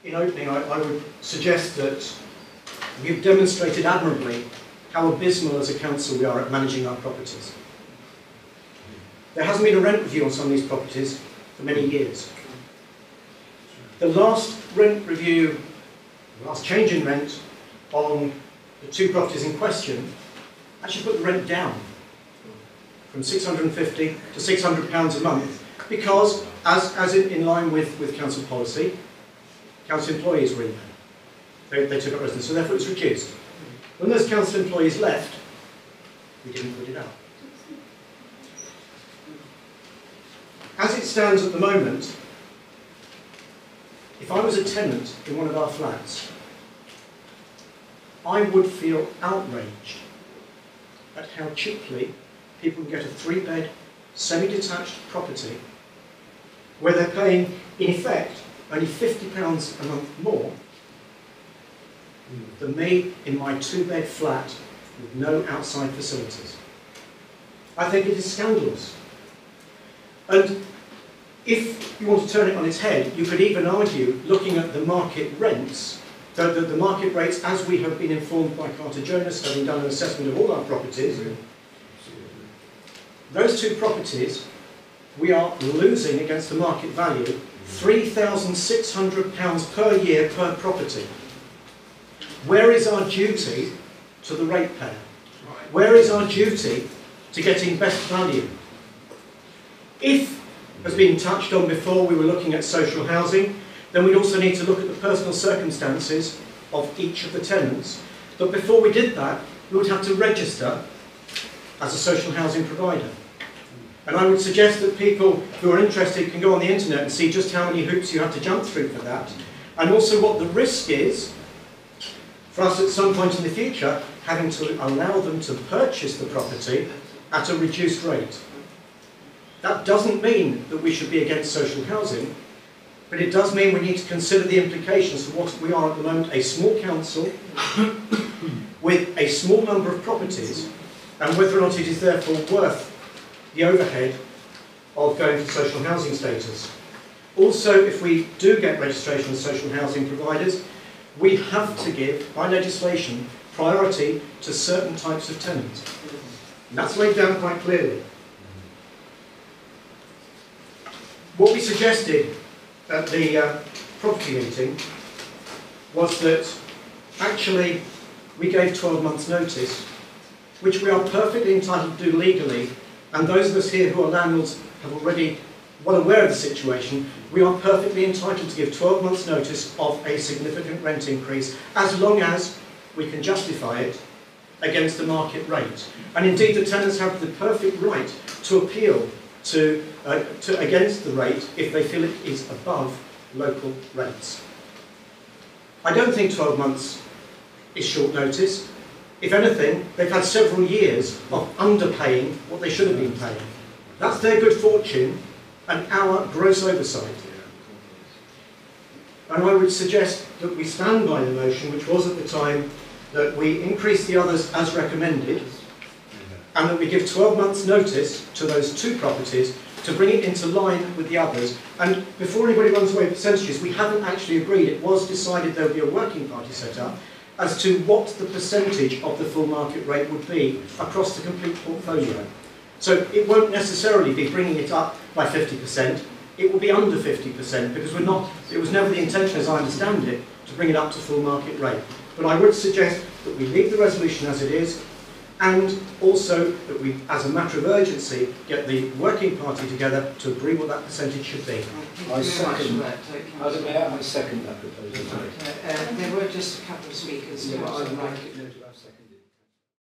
in opening, I would suggest that we've demonstrated admirably how abysmal as a council we are at managing our properties. There hasn't been a rent review on some of these properties for many years. The last rent review, the last change in rent on the two properties in question actually put the rent down from £650 to £600 a month because, as in line with council policy, council employees were in there. They took up residence, so therefore it was reduced. When those council employees left, we didn't put it up. As it stands at the moment, if I was a tenant in one of our flats, I would feel outraged at how cheaply people can get a 3-bed, semi-detached property where they're paying, in effect, only £50 a month more than me in my 2-bed flat with no outside facilities. I think it is scandalous. And if you want to turn it on its head, you could even argue, looking at the market rents, that the market rates, as we have been informed by Carter Jonas, having done an assessment of all our properties, those two properties, we are losing against the market value £3,600 per year per property. Where is our duty to the ratepayer? Where is our duty to getting best value? If, as been touched on before, we were looking at social housing, then we'd also need to look at the personal circumstances of each of the tenants. But before we did that, we would have to register as a social housing provider. And I would suggest that people who are interested can go on the internet and see just how many hoops you have to jump through for that, and also what the risk is for us at some point in the future having to allow them to purchase the property at a reduced rate. That doesn't mean that we should be against social housing, but it does mean we need to consider the implications for what we are at the moment, a small council with a small number of properties, and whether or not it is therefore worth the overhead of going for social housing status. Also, if we do get registration as social housing providers, we have to give, by legislation, priority to certain types of tenants. And that's laid down quite clearly. What we suggested at the property meeting was that actually we gave 12 months notice, which we are perfectly entitled to do legally, and those of us here who are landlords have already well aware of the situation. We are perfectly entitled to give 12 months notice of a significant rent increase, as long as we can justify it against the market rate. And indeed the tenants have the perfect right to appeal against the rate if they feel it is above local rates. I don't think 12 months is short notice. If anything, they've had several years of underpaying what they should have been paying. That's their good fortune and our gross oversight. And I would suggest that we stand by the motion, which was at the time that we increase the others as recommended, and that we give 12 months notice to those two properties to bring it into line with the others. And before anybody runs away with percentages, we haven't actually agreed. It was decided there would be a working party set up as to what the percentage of the full market rate would be across the complete portfolio. So it won't necessarily be bringing it up by 50%, it will be under 50%, because it was never the intention, as I understand it, to bring it up to full market rate. But I would suggest that we leave the resolution as it is, and also that we, as a matter of urgency, get the working party together to agree what that percentage should be. I second that. I second that proposal. There were just a couple of speakers who I would like.